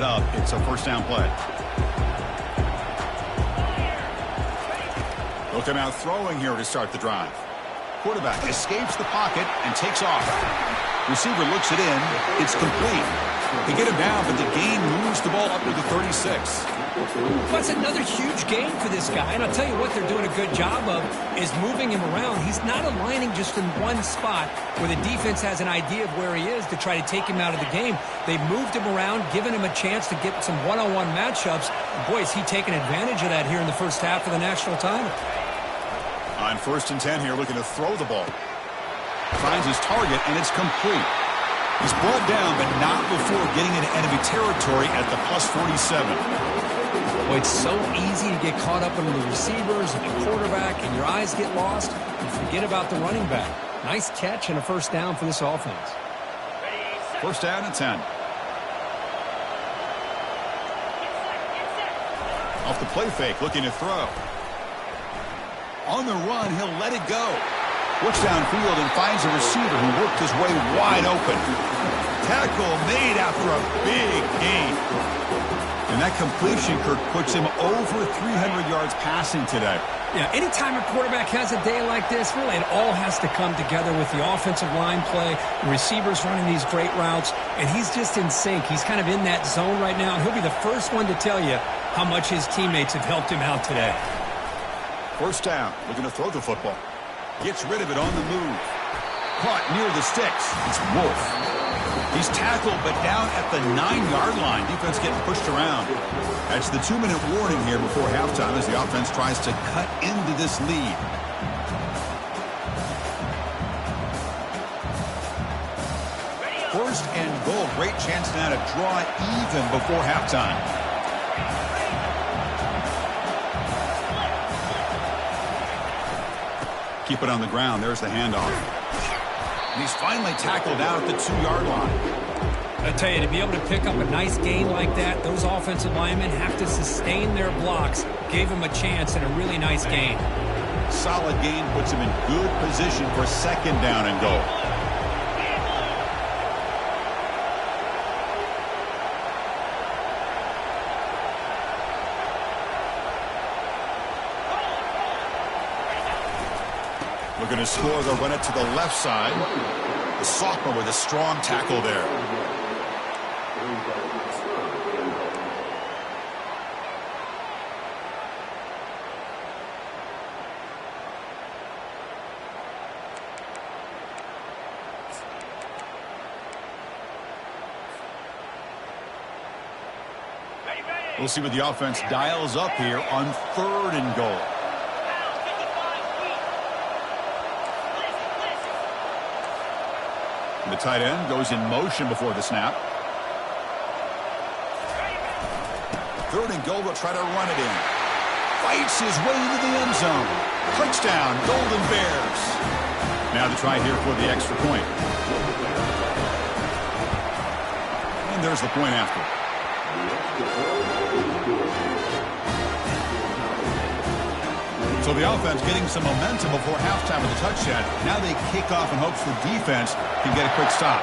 It's a first down play. Looking out throwing here to start the drive. Quarterback escapes the pocket and takes off. Receiver looks it in. It's complete. They get him down, but the gain moves the ball up to the 36. That's another huge gain for this guy, and I'll tell you what they're doing a good job of is moving him around. He's not aligning just in one spot where the defense has an idea of where he is to try to take him out of the game. They've moved him around, given him a chance to get some one-on-one matchups. Boy, is he taking advantage of that here in the first half of the national title. On 1st and 10 here, looking to throw the ball. Finds his target, and it's complete. He's brought down, but not before getting into enemy territory at the plus 47. Boy, it's so easy to get caught up into the receivers and the quarterback, and your eyes get lost. You forget about the running back. Nice catch and a first down for this offense. First down and 10. Off the play fake, looking to throw. On the run, he'll let it go. Looks downfield and finds a receiver who worked his way wide open. Tackle made after a big gain. And that completion, Kirk, puts him over 300 yards passing today. Yeah, anytime a quarterback has a day like this, really it all has to come together with the offensive line play, the receivers running these great routes, and he's just in sync. He's kind of in that zone right now, and he'll be the first one to tell you how much his teammates have helped him out today. First down, looking to throw the football. Gets rid of it on the move. Caught near the sticks. It's Wolf. He's tackled, but down at the 9-yard line. Defense getting pushed around. That's the 2-minute warning here before halftime as the offense tries to cut into this lead. First and goal. Great chance now to draw it even before halftime. Keep it on the ground. There's the handoff. And he's finally tackled down at the 2-yard line. I tell you, to be able to pick up a nice gain like that, those offensive linemen have to sustain their blocks. Gave him a chance and a really nice gain. Solid gain puts him in good position for 2nd down and goal. Looking to score, they'll run it to the left side. The sophomore with a strong tackle there. We'll see what the offense dials up here on 3rd and goal. The tight end goes in motion before the snap. 3rd and goal, will try to run it in. Fights his way into the end zone. Touchdown, Golden Bears. Now the try here for the extra point. And there's the point after. So the offense getting some momentum before halftime with a touchdown. Now they kick off in hopes the defense can get a quick stop.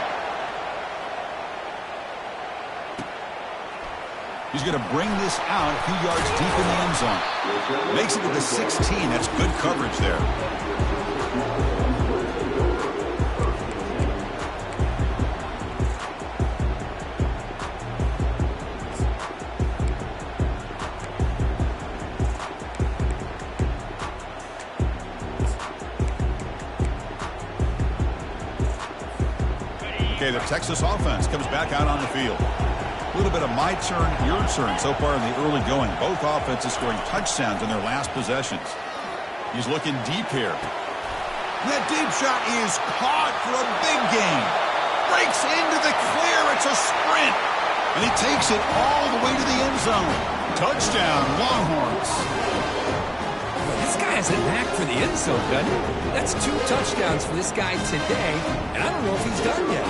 He's going to bring this out a few yards deep in the end zone. Makes it to the 16. That's good coverage there. Okay, the Texas offense comes back out on the field. A little bit of my turn, your turn so far in the early going. Both offenses scoring touchdowns in their last possessions. He's looking deep here. That deep shot is caught for a big gain. Breaks into the clear. It's a sprint. And he takes it all the way to the end zone. Touchdown, Longhorns. This guy has a knack for the end zone, doesn't he? That's 2 touchdowns for this guy today, and I don't know if he's done yet.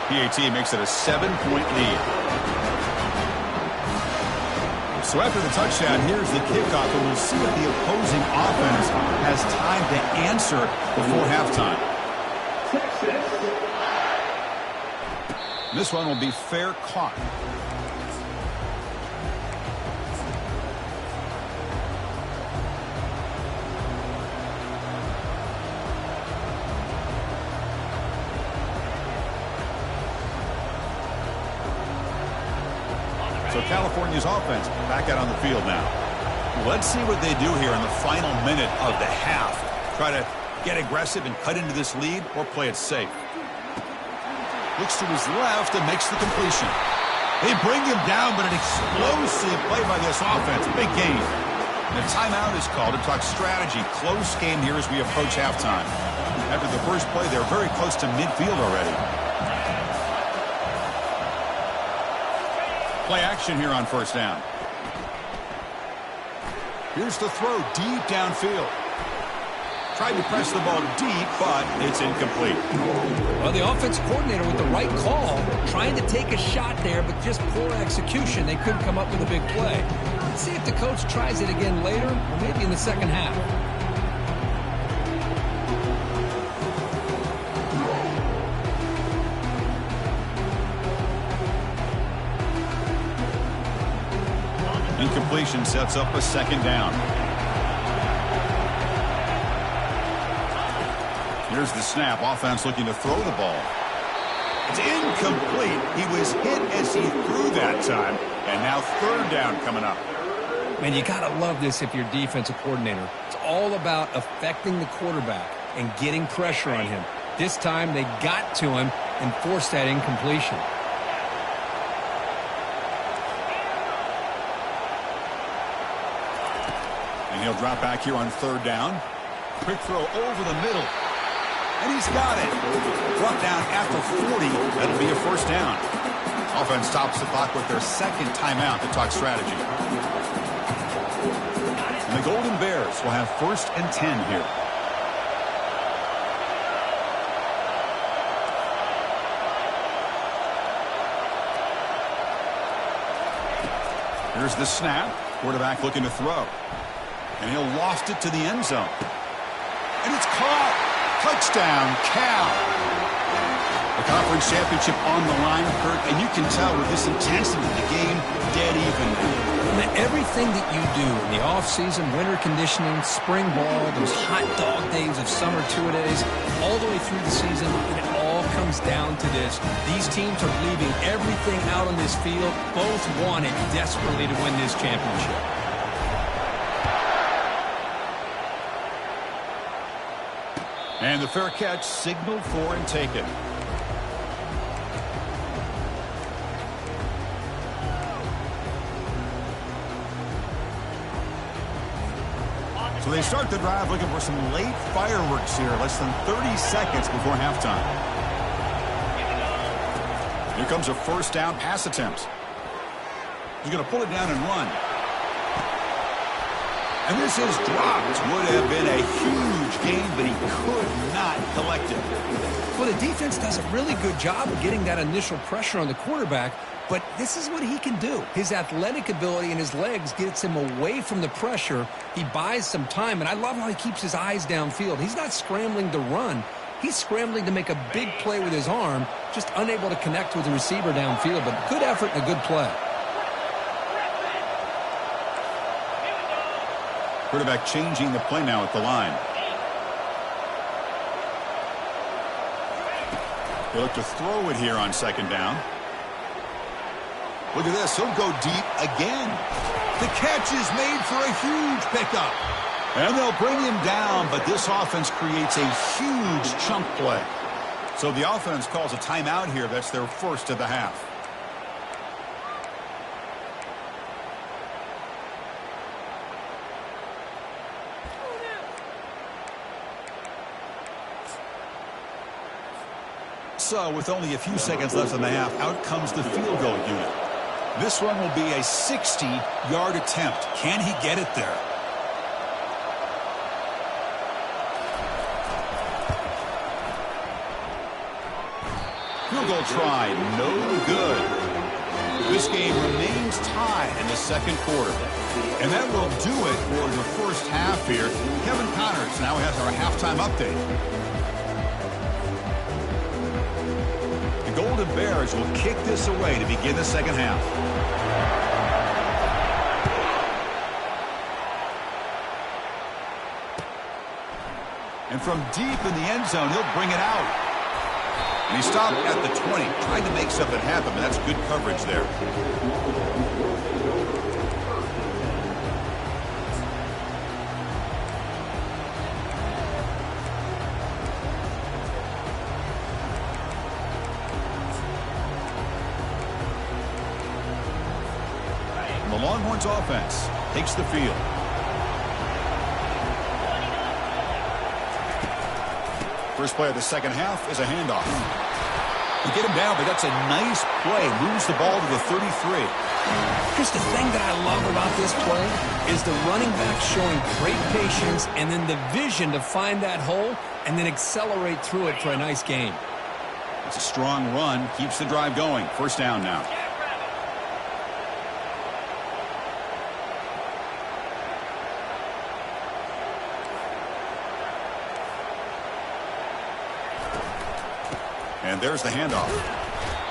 PAT makes it a 7-point lead. So after the touchdown, here's the kickoff, and we'll see if the opposing offense has time to answer before halftime. This one will be fair caught. So California's offense back out on the field now. Let's see what they do here in the final minute of the half. Try to get aggressive and cut into this lead, or play it safe. Looks to his left and makes the completion. They bring him down, but an explosive play by this offense. Big game. And a timeout is called to talk strategy. Close game here as we approach halftime. After the first play, they're very close to midfield already. Play action here on first down. Here's the throw deep downfield. Tried to press the ball deep, but it's incomplete. Well, the offense coordinator with the right call, trying to take a shot there, but just poor execution. They couldn't come up with a big play. Let's see if the coach tries it again later, or maybe in the second half. Incompletion sets up a second down. Here's the snap. Offense looking to throw the ball. It's incomplete. He was hit as he threw that time. And now third down coming up. Man, you got to love this if you're defensive coordinator. It's all about affecting the quarterback and getting pressure on him. This time they got to him and forced that incompletion. And he'll drop back here on third down. Quick throw over the middle. And he's got it. Brought down after 40. That'll be a first down. Offense stops the clock with their second timeout to talk strategy. And the Golden Bears will have first and 10 here. Here's the snap. Quarterback looking to throw. And he'll loft it to the end zone. And it's caught. Touchdown, Cal. The conference championship on the line, Kurt, and you can tell with this intensity, the game dead even. Everything that you do in the offseason, winter conditioning, spring ball, those hot dog days of summer two-a-days, all the way through the season, it all comes down to this. These teams are leaving everything out on this field. Both want it desperately to win this championship. And the fair catch signaled for and taken. So they start the drive looking for some late fireworks here, less than 30 seconds before halftime. Here comes a first down pass attempt. He's going to pull it down and run. And this is dropped. Would have been a huge gain, but he could not collect it. Well, the defense does a really good job of getting that initial pressure on the quarterback, but this is what he can do. His athletic ability and his legs gets him away from the pressure. He buys some time, and I love how he keeps his eyes downfield. He's not scrambling to run. He's scrambling to make a big play with his arm, just unable to connect with the receiver downfield, but good effort and a good play. Quarterback changing the play now at the line. They look to throw it here on second down. Look at this. He'll go deep again. The catch is made for a huge pickup. And they'll bring him down, but this offense creates a huge chunk play. So the offense calls a timeout here. That's their first of the half. So with only a few seconds left in the half, out comes the field goal unit. This one will be a 60-yard attempt. Can he get it there? Field goal try, no good. This game remains tied in the second quarter. And that will do it for the first half here. Kevin Connors now has our halftime update. The Golden Bears will kick this away to begin the second half. And from deep in the end zone, he'll bring it out. And he stopped at the 20, trying to make something happen, but that's good coverage there. The Longhorns offense takes the field. First play of the second half is a handoff. You get him down, but that's a nice play. Moves the ball to the 33. Here's the thing that I love about this play is the running back showing great patience and then the vision to find that hole and then accelerate through it for a nice gain. It's a strong run. Keeps the drive going. First down now. And there's the handoff.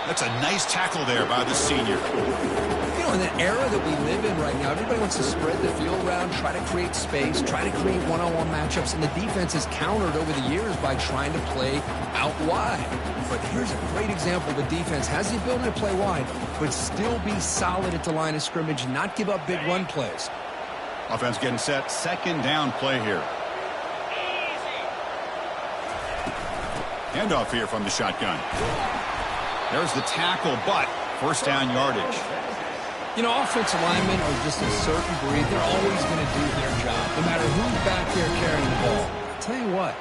That's a nice tackle there by the senior. You know, in the era that we live in right now, everybody wants to spread the field around, try to create space, try to create one-on-one matchups, and the defense is countered over the years by trying to play out wide. But here's a great example. The defense has the ability to play wide, but still be solid at the line of scrimmage, not give up big run plays. Offense getting set. Second down play here. Handoff here from the shotgun. There's the tackle, but first down yardage. You know, offensive linemen are just a certain breed. They're always going to do their job, no matter who's back there carrying the ball. I'll tell you what,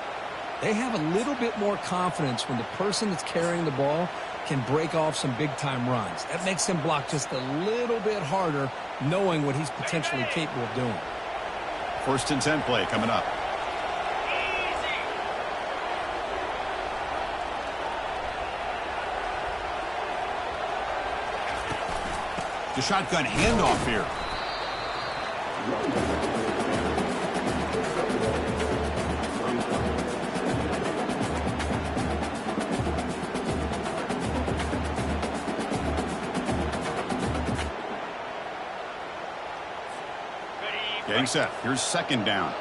they have a little bit more confidence when the person that's carrying the ball can break off some big-time runs. That makes them block just a little bit harder, knowing what he's potentially capable of doing. First and 10 play coming up. The shotgun handoff here. Getting set. Here's second down.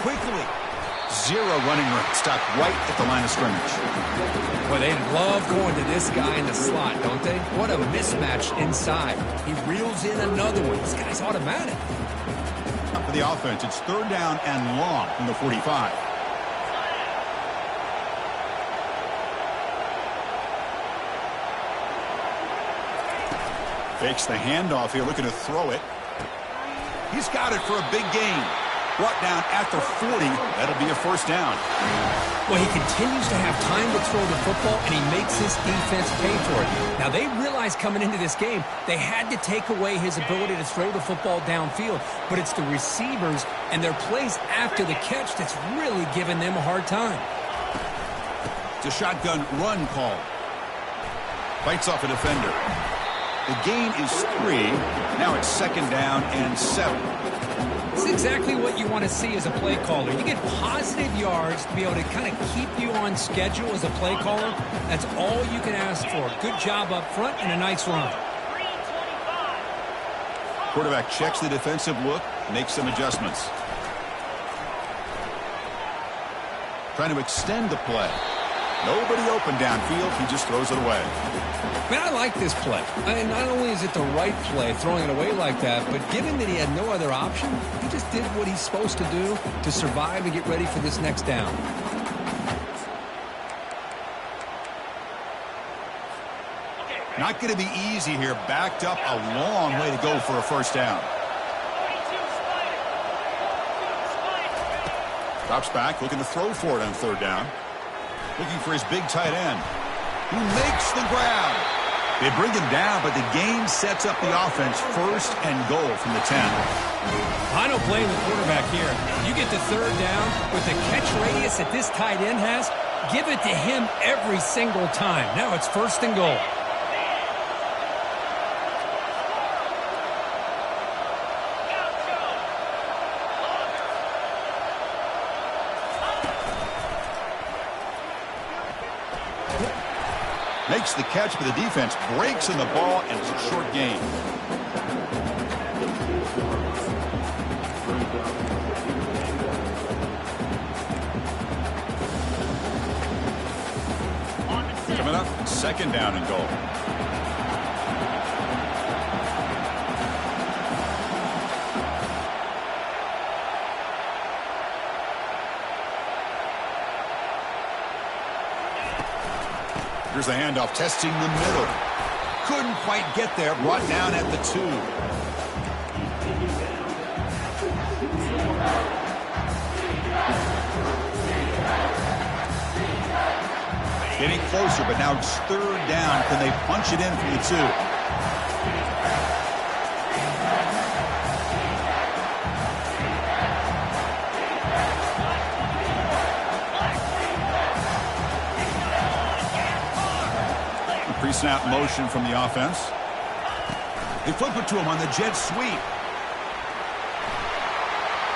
Quickly. Zero running room. Stopped right at the line of scrimmage. Well, they love going to this guy in the slot, don't they? What a mismatch inside. He reels in another one. This guy's automatic. For the offense, it's third down and long from the 45. Fakes the handoff here, looking to throw it. He's got it for a big gain. Brought down at the 40. That'll be a first down. Well, he continues to have time to throw the football, and he makes his defense pay for it. Now, they realized coming into this game, they had to take away his ability to throw the football downfield. But it's the receivers and their plays after the catch that's really giving them a hard time. It's a shotgun run call. Bites off a defender. The gain is 3. Now it's second down and 7. It's exactly what you want to see as a play caller. You get positive yards to be able to kind of keep you on schedule as a play caller. That's all you can ask for. Good job up front and a nice run. Quarterback checks the defensive look, makes some adjustments. Trying to extend the play. Nobody open downfield. He just throws it away. Man, I like this play. I mean, not only is it the right play, throwing it away like that, but given that he had no other option, he just did what he's supposed to do to survive and get ready for this next down. Not going to be easy here. Backed up a long way to go for a first down. Drops back, looking to throw for it on third down. Looking for his big tight end, who makes the grab. They bring him down, but the game sets up the offense first and goal from the 10. I don't blame the quarterback here. You get the third down with the catch radius that this tight end has, give it to him every single time. Now it's first and goal. Makes the catch, but the defense breaks in the ball, and it's a short gain. Coming up, second down and goal. Here's the handoff, testing the middle. Couldn't quite get there, brought down at the 2. Getting closer, but now it's third down. Can they punch it in from the 2? Pre-snap motion from the offense. They flip it to him on the jet sweep.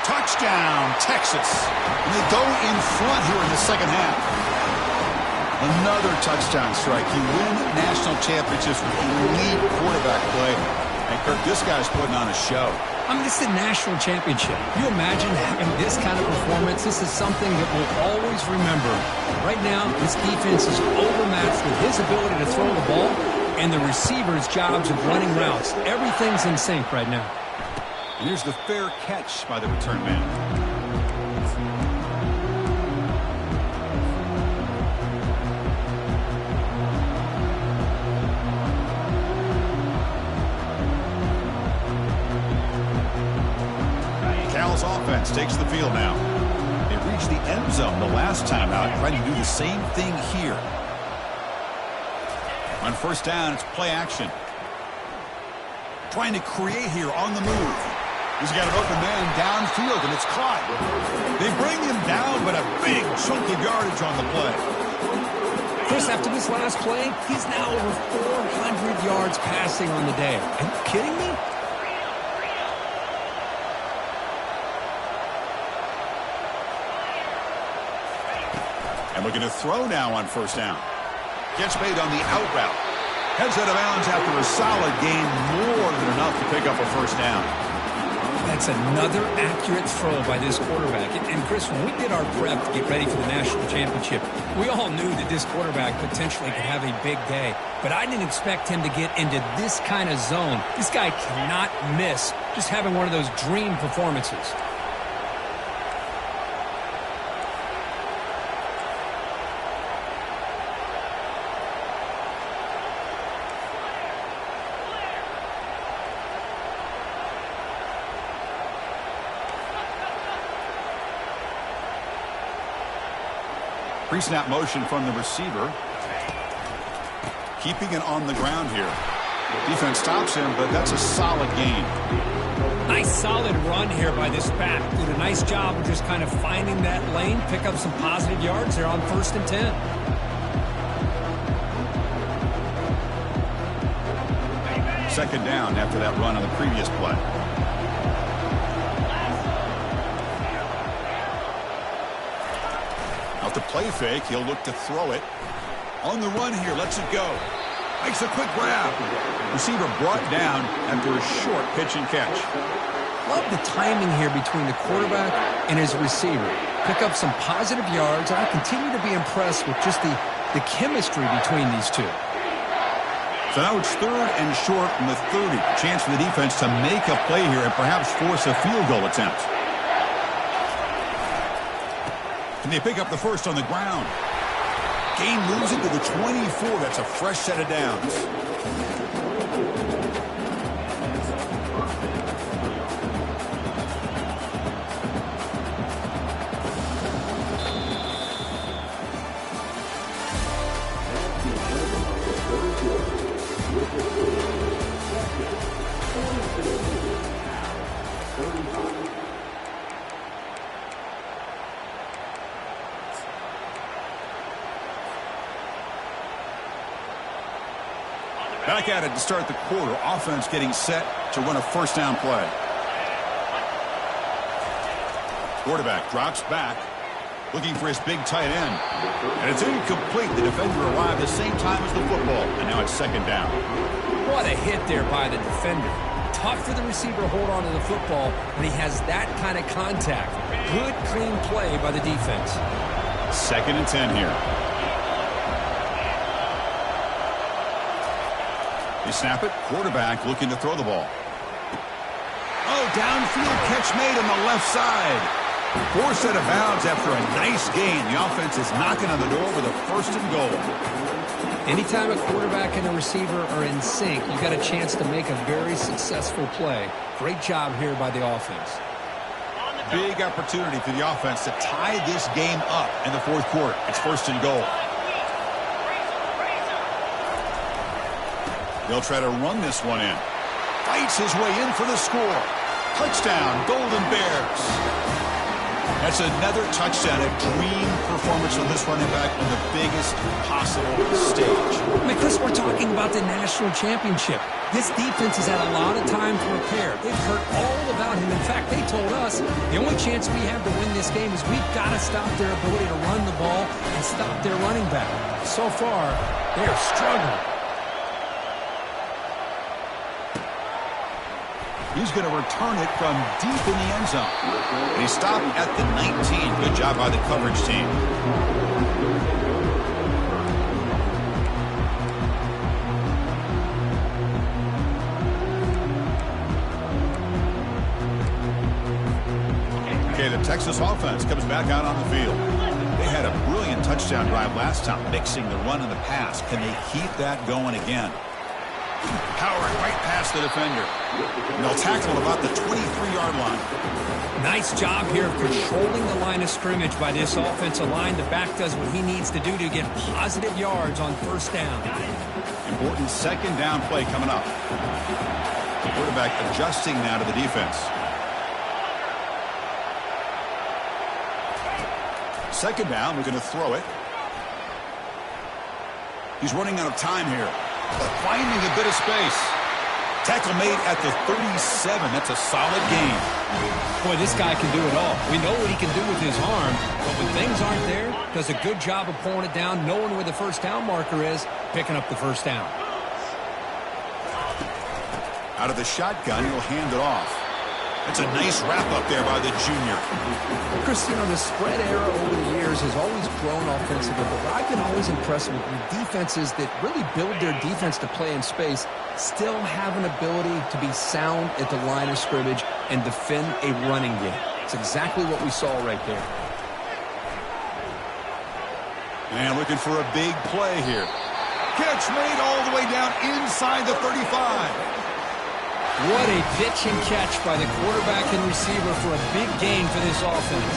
Touchdown, Texas. And they go in front here in the second half. Another touchdown strike. You win national championships with elite quarterback play. And Kirk, this guy's putting on a show. I mean, this is a national championship. Can you imagine having this kind of performance? This is something that we'll always remember. Right now, this defense is overmatched with his ability to throw the ball and the receivers' jobs of running routes. Everything's in sync right now. And here's the fair catch by the return man. Offense takes the field now. They reached the end zone the last time out, trying to do the same thing here. On first down, it's play action. Trying to create here on the move. He's got an open man downfield, and it's caught. They bring him down, but a big chunk of yardage on the play. Chris, after this last play, he's now over 400 yards passing on the day. Are you kidding me? And looking to throw now on first down. Gets made on the out route. Heads out of bounds after a solid gain, more than enough to pick up a first down. That's another accurate throw by this quarterback. And Chris, when we did our prep to get ready for the national championship, we all knew that this quarterback potentially could have a big day. But I didn't expect him to get into this kind of zone. This guy cannot miss just having one of those dream performances. Pre-snap motion from the receiver. Keeping it on the ground here. Defense stops him, but that's a solid gain. Nice solid run here by this back. Did a nice job of just kind of finding that lane, pick up some positive yards there on 1st and 10. Second down after that run on the previous play. The play fake, he'll look to throw it. On the run here, lets it go. Makes a quick grab. Receiver brought down after a short pitch and catch. Love the timing here between the quarterback and his receiver. Pick up some positive yards, and I continue to be impressed with just the chemistry between these two. So now it's third and short from the 30. Chance for the defense to make a play here and perhaps force a field goal attempt. And they pick up the first on the ground. Gain moves into the 24. That's a fresh set of downs. Back at it to start the quarter. Offense getting set to run a first down play. Quarterback drops back. Looking for his big tight end. And it's incomplete. The defender arrived the same time as the football. And now it's second down. What a hit there by the defender. Tough for the receiver to hold on to the football when he has that kind of contact. Good, clean play by the defense. 2nd and 10 here. They snap it. Quarterback looking to throw the ball. Oh, downfield catch made on the left side. Forced out of bounds after a nice gain. The offense is knocking on the door with a 1st and goal. Anytime a quarterback and a receiver are in sync, you got a chance to make a very successful play. Great job here by the offense. Big opportunity for the offense to tie this game up in the 4th quarter. It's 1st and goal. They'll try to run this one in. Fights his way in for the score. Touchdown, Golden Bears. That's another touchdown. A dream performance from this running back on the biggest possible stage. I mean, Chris, we're talking about the national championship. This defense has had a lot of time to prepare. They've heard all about him. In fact, they told us the only chance we have to win this game is we've got to stop their ability to run the ball and stop their running back. So far, they are struggling. He's going to return it from deep in the end zone. And he stopped at the 19. Good job by the coverage team. Okay, the Texas offense comes back out on the field. They had a brilliant touchdown drive last time, mixing the run and the pass. Can they keep that going again? Powering right past the defender. And they'll tackle him about the 23-yard line. Nice job here of controlling the line of scrimmage by this offensive line. The back does what he needs to do to get positive yards on 1st down. Important 2nd down play coming up. The quarterback adjusting now to the defense. 2nd down, we're going to throw it. He's running out of time here. Finding a bit of space. Tackle made at the 37. That's a solid gain. Boy, this guy can do it all. We know what he can do with his arm, but when things aren't there, does a good job of pulling it down, knowing where the 1st down marker is, picking up the 1st down. Out of the shotgun, he'll hand it off. That's a nice wrap-up there by the junior. Chris, you know, the spread era over the years has always grown offensively, but I've been always impressed with defenses that really build their defense to play in space, still have an ability to be sound at the line of scrimmage and defend a running game. It's exactly what we saw right there. And looking for a big play here. Catch made all the way down inside the 35. What a pitch and catch by the quarterback and receiver for a big gain for this offense.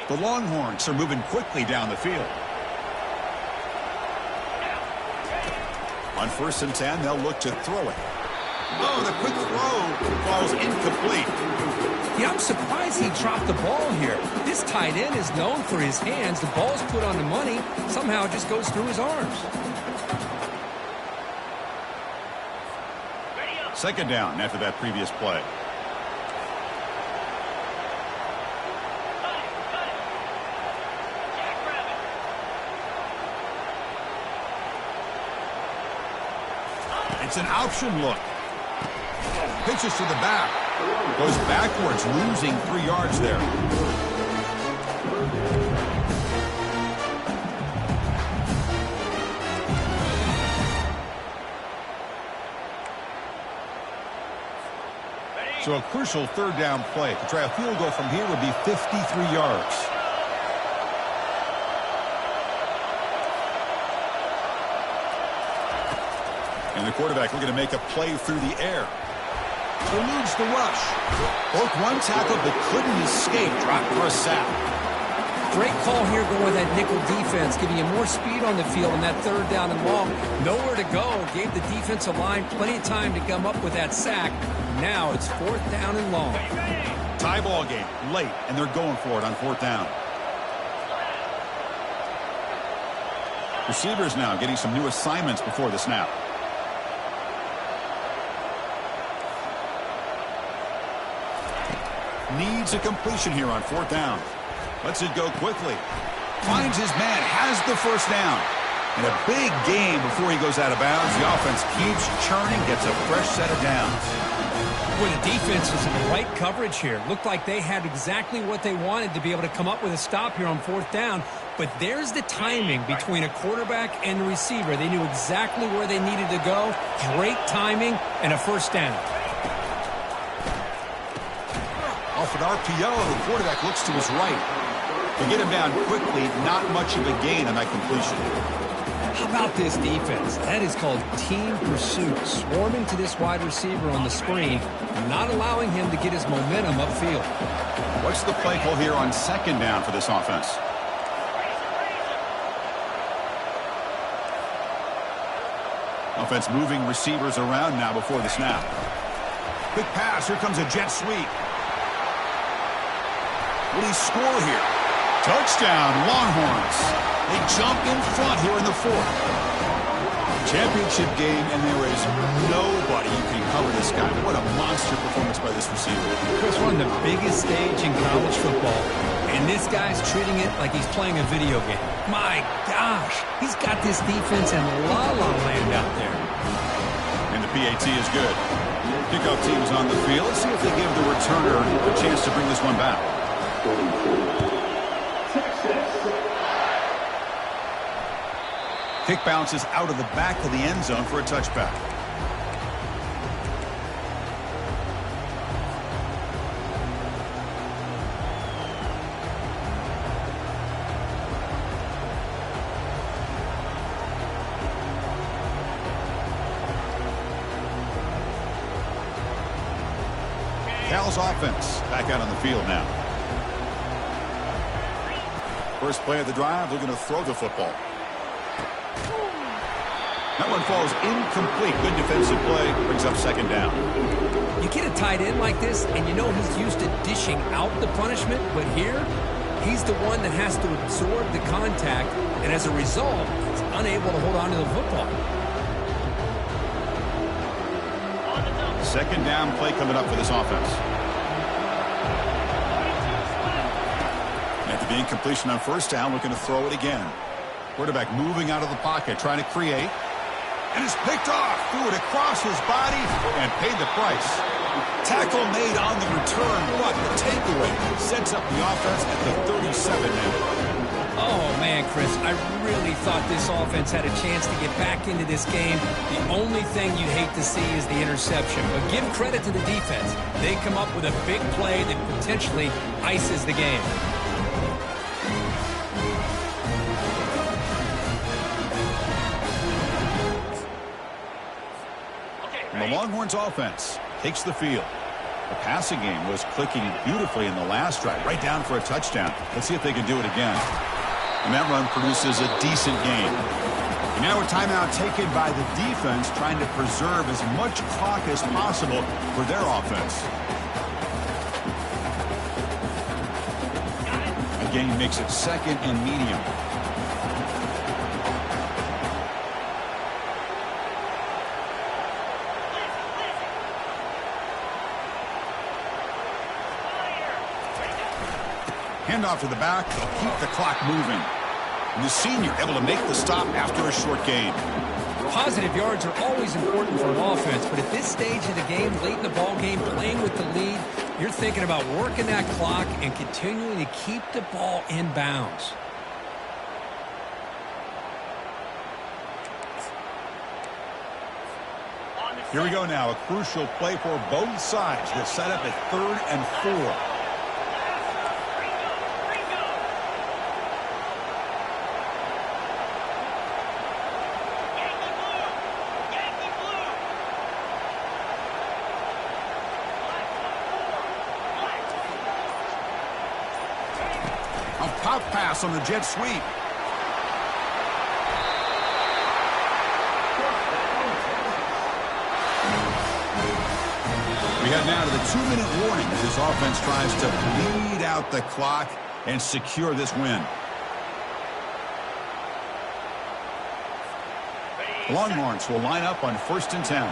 The Longhorns are moving quickly down the field. On 1st and 10, they'll look to throw it. Oh, the quick throw falls incomplete. Yeah, I'm surprised he dropped the ball here. This tight end is known for his hands. The ball's put on the money. Somehow it just goes through his arms. 2nd down after that previous play. It's an option look. Pitches to the back. Goes backwards, losing 3 yards there. So a crucial 3rd down play. To try a field goal from here would be 53 yards. And the quarterback looking to make a play through the air. Eludes the rush. Broke one tackle but couldn't escape. Dropped for a sack. Great call here going with that nickel defense, giving you more speed on the field on that 3rd down and long. Nowhere to go. Gave the defensive line plenty of time to come up with that sack. Now it's 4th down and long. Tie ball game late, and they're going for it on 4th down. Receivers now getting some new assignments before the snap. Needs a completion here on 4th down. Lets it go quickly. Finds his man, has the first down. And a big game before he goes out of bounds. The offense keeps churning, gets a fresh set of downs. Well, the defense was in the right coverage here. Looked like they had exactly what they wanted to be able to come up with a stop here on 4th down. But there's the timing between a quarterback and the receiver. They knew exactly where they needed to go. Great timing and a first down. Off an RPO, the quarterback looks to his right. To get him down quickly, not much of a gain on that completion. How about this defense? That is called team pursuit. Swarming to this wide receiver on the screen, not allowing him to get his momentum upfield. What's the play call here on 2nd down for this offense? Offense moving receivers around now before the snap. Quick pass. Here comes a jet sweep. Will he score here? Touchdown, Longhorns. They jump in front here in the 4th. Championship game, and there is nobody who can cover this guy. What a monster performance by this receiver. Chris, we're on the biggest stage in college football, and this guy's treating it like he's playing a video game. My gosh, he's got this defense in la-la land out there. And the PAT is good. Kickoff team is on the field. Let's see if they give the returner a chance to bring this one back. Kick bounces out of the back of the end zone for a touchback. Cal's offense back out on the field now. First play of the drive, they're going to throw the football. That one falls incomplete. Good defensive play. Brings up 2nd down. You get a tight end like this, and you know he's used to dishing out the punishment, but here, he's the one that has to absorb the contact, and as a result, he's unable to hold on to the football. 2nd down play coming up for this offense. After the incompletion on 1st down, looking to throw it again. Quarterback moving out of the pocket, trying to create. And it's picked off. Threw it across his body and paid the price. Tackle made on the return, but the takeaway sets up the offense at the 37 now. Oh, man, Chris, I really thought this offense had a chance to get back into this game. The only thing you'd hate to see is the interception. But give credit to the defense. They come up with a big play that potentially ices the game. The Longhorns offense takes the field. The passing game was clicking beautifully in the last drive, right down for a touchdown. Let's see if they can do it again. And that run produces a decent gain. And now a timeout taken by the defense, trying to preserve as much clock as possible for their offense. Again, makes it 2nd and medium. Handoff to the back. They'll keep the clock moving. And the senior able to make the stop after a short gain. Positive yards are always important for an offense, but at this stage of the game, late in the ball game, playing with the lead, you're thinking about working that clock and continuing to keep the ball in bounds. Here we go now. A crucial play for both sides. They're set up at 3rd and 4. A pop pass on the jet sweep. We head now to the 2-minute warning as this offense tries to bleed out the clock and secure this win. Longhorns will line up on 1st and 10.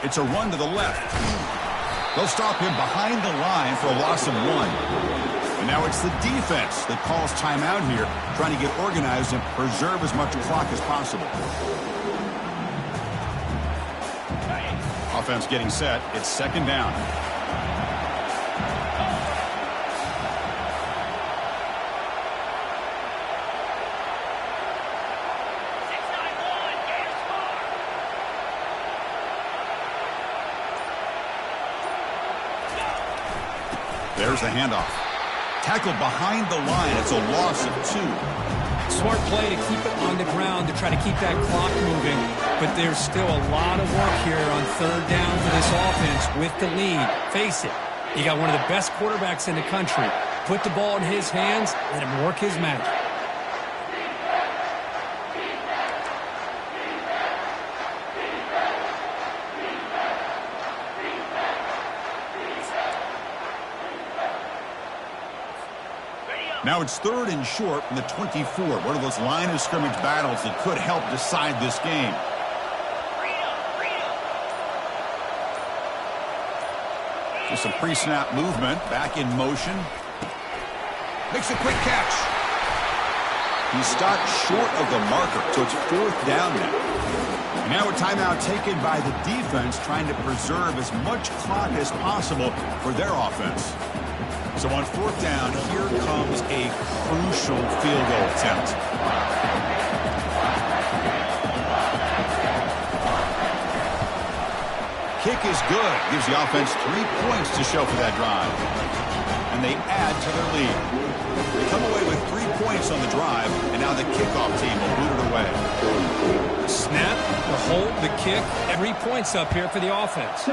It's a run to the left. They'll stop him behind the line for a loss of 1. And now it's the defense that calls timeout here, trying to get organized and preserve as much clock as possible. Offense getting set. It's second down. There's the handoff. Tackled behind the line. It's a loss of 2. Smart play to keep it on the ground to try to keep that clock moving. But there's still a lot of work here on third down for this offense with the lead. Face it, you got one of the best quarterbacks in the country. Put the ball in his hands, let him work his magic. Now it's third and short from the 24. One of those line of scrimmage battles that could help decide this game. Just some pre-snap movement. Back in motion. Makes a quick catch. He stopped short of the marker, so it's fourth down now. Now a timeout taken by the defense, trying to preserve as much clock as possible for their offense. So on fourth down, here comes a crucial field goal attempt. Kick is good. Gives the offense 3 points to show for that drive. And they add to their lead. They come away with 3 points on the drive, and now the kickoff team will boot it away. Snap, the hold, the kick, 3 points up here for the offense.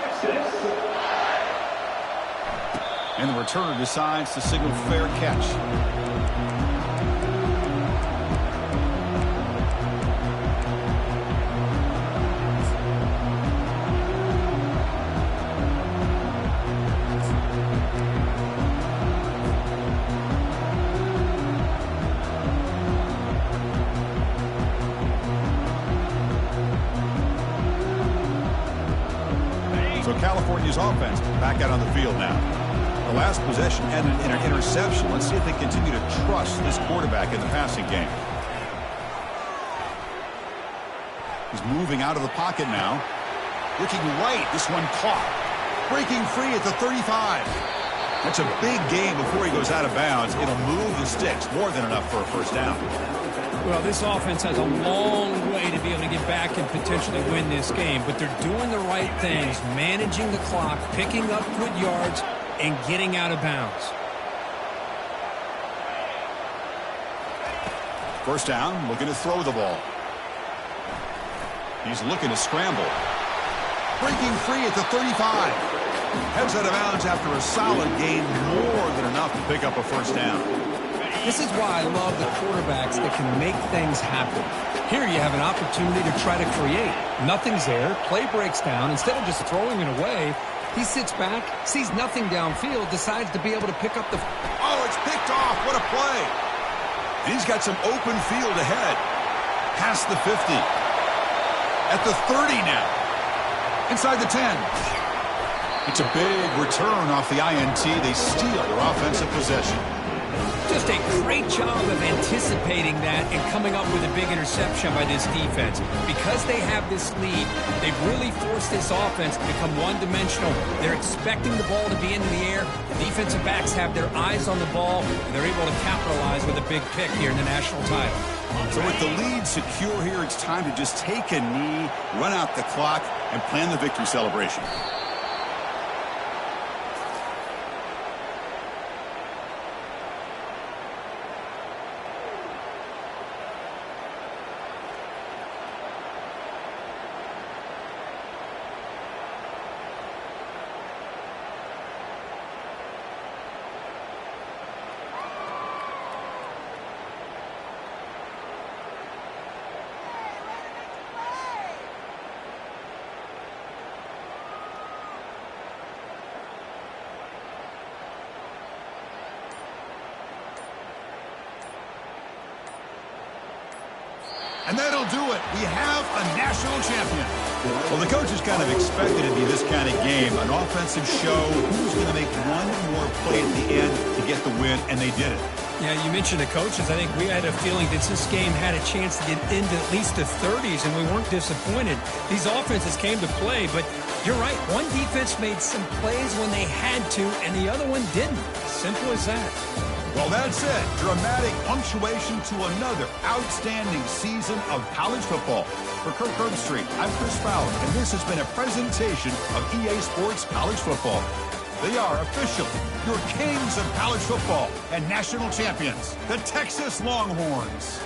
And the returner decides to signal fair catch. So California's offense back out on the field now. The last possession ended in an interception. Let's see if they continue to trust this quarterback in the passing game. He's moving out of the pocket now. Looking right. This one caught. Breaking free at the 35. That's a big gain before he goes out of bounds. It'll move the sticks. More than enough for a first down. Well, this offense has a long way to be able to get back and potentially win this game. But they're doing the right things. Managing the clock. Picking up good yards. And getting out of bounds. First down, looking to throw the ball. He's looking to scramble. Breaking free at the 35. Heads out of bounds after a solid gain, more than enough to pick up a first down. This is why I love the quarterbacks that can make things happen. Here you have an opportunity to try to create. Nothing's there. Play breaks down. Instead of just throwing it away, he sits back, sees nothing downfield, decides to be able to pick up the... Oh, it's picked off. What a play. And he's got some open field ahead. Past the 50. At the 30 now. Inside the 10. It's a big return off the INT. They steal their offensive possession. Just a great job of anticipating that and coming up with a big interception by this defense. Because they have this lead, they've really forced this offense to become one-dimensional. They're expecting the ball to be in the air. The defensive backs have their eyes on the ball, and they're able to capitalize with a big pick here in the national title. So with the lead secure here, it's time to just take a knee, run out the clock, and plan the victory celebration. And that'll do it. We have a national champion. Well, the coaches kind of expected it to be this kind of game, an offensive show. Who's going to make one more play at the end to get the win, and they did it. Yeah, you mentioned the coaches. I think we had a feeling that this game had a chance to get into at least the 30s, and we weren't disappointed. These offenses came to play, but you're right. One defense made some plays when they had to, and the other one didn't. Simple as that. Well, that's it. Dramatic punctuation to another outstanding season of college football. For Kirk Herbstreit, I'm Chris Fowler, and this has been a presentation of EA Sports College Football. They are officially your kings of college football and national champions, the Texas Longhorns.